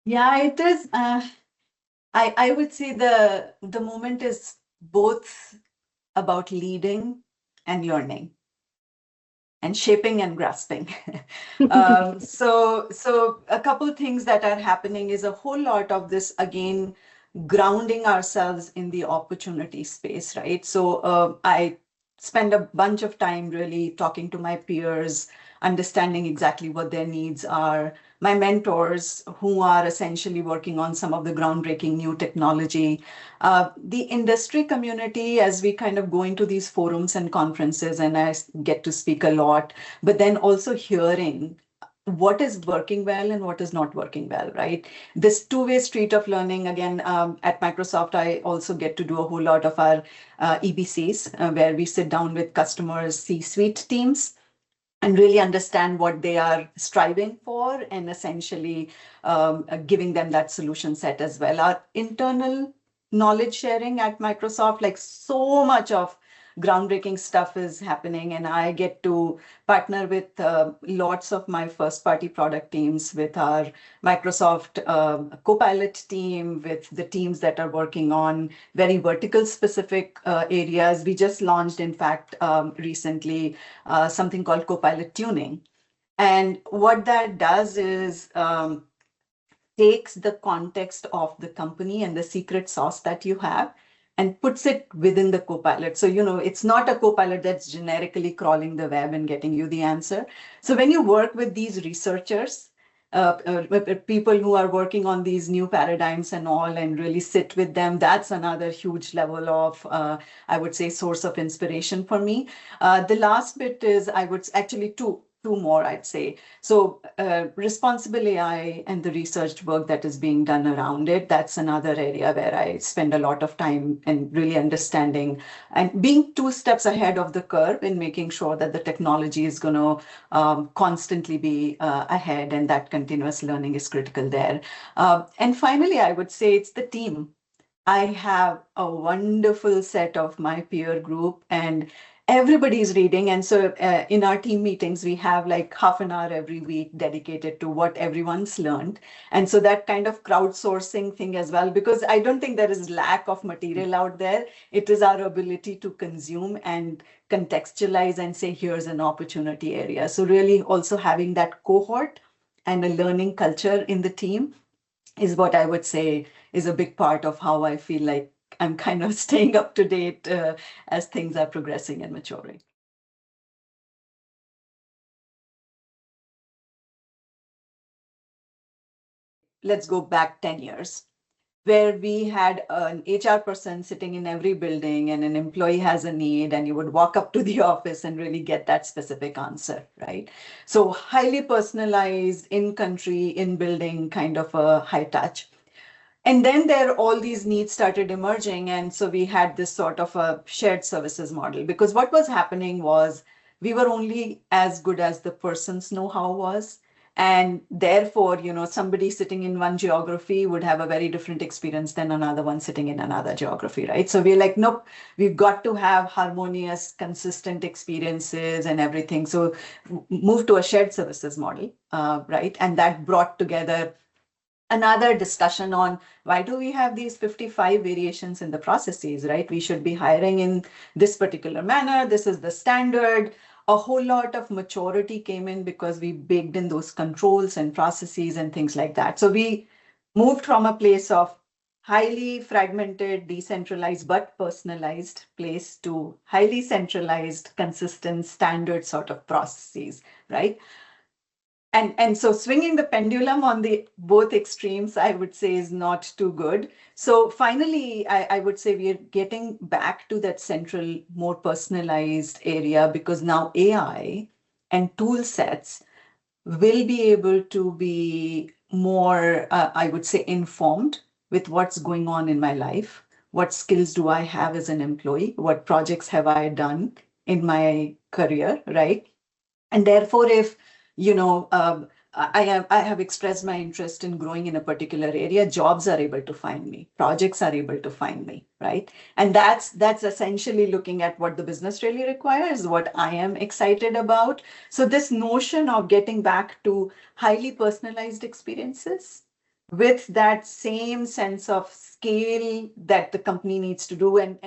Yeah, it is. I would say the moment is both about leading and learning and shaping and grasping. So a couple things that are happening is a whole lot of this again, grounding ourselves in the opportunity space, right? So I spend a bunch of time really talking to my peers, understanding exactly what their needs are. My mentors, who are essentially working on some of the groundbreaking new technology, the industry community, as we kind of go into these forums and conferences, and I get to speak a lot, but then also hearing what is working well and what is not working well, right? This two-way street of learning, again, at Microsoft, I also get to do a whole lot of our EBCs, where we sit down with customers, C-suite teams, and really understand what they are striving for and essentially giving them that solution set as well. Our internal knowledge sharing at Microsoft, like so much of groundbreaking stuff is happening, and I get to partner with lots of my first party product teams, with our Microsoft Copilot team, with the teams that are working on very vertical specific areas. We just launched, in fact, recently, something called Copilot Tuning. And what that does is takes the context of the company and the secret sauce that you have and puts it within the Copilot. So, it's not a Copilot that's generically crawling the web and getting you the answer. So when you work with these researchers, people who are working on these new paradigms and all, and really sit with them, that's another huge level of, I would say, source of inspiration for me. The last bit is, I would actually two more, I'd say. So responsible AI and the research work that is being done around it, that's another area where I spend a lot of time and really understanding and being two steps ahead of the curve in making sure that the technology is going to constantly be ahead, and that continuous learning is critical there. And finally, I would say it's the team. I have a wonderful set of my peer group, and everybody's reading. And so in our team meetings, we have like half an hour every week dedicated to what everyone's learned. And so that kind of crowdsourcing thing as well, because I don't think there is lack of material out there. It is our ability to consume and contextualize and say, here's an opportunity area. So really also having that cohort and a learning culture in the team is what I would say is a big part of how I feel like I'm kind of staying up to date as things are progressing and maturing. Let's go back 10 years, where we had an HR person sitting in every building and an employee has a need, and you would walk up to the office and really get that specific answer, right? So highly personalized, in country, in building, kind of a high touch. And then there all these needs started emerging. And so we had this sort of a shared services model, because what was happening was we were only as good as the person's know-how was. And therefore, somebody sitting in one geography would have a very different experience than another one sitting in another geography, right? So we're like, nope, we've got to have harmonious, consistent experiences and everything. So move to a shared services model, right? And that brought together another discussion on why do we have these 55 variations in the processes, right? We should be hiring in this particular manner. This is the standard. A whole lot of maturity came in because we baked in those controls and processes and things like that. So we moved from a place of highly fragmented, decentralized, but personalized place to highly centralized, consistent, standard sort of processes, right? And so swinging the pendulum on the both extremes, I would say, is not too good. So finally, I would say we are getting back to that central, more personalized area, because now AI and tool sets will be able to be more, I would say, informed with what's going on in my life. What skills do I have as an employee? What projects have I done in my career, right? And therefore, if I have expressed my interest in growing in a particular area, jobs are able to find me, projects are able to find me, right? And that's essentially looking at what the business really requires, what I am excited about. So this notion of getting back to highly personalized experiences with that same sense of scale that the company needs to do. And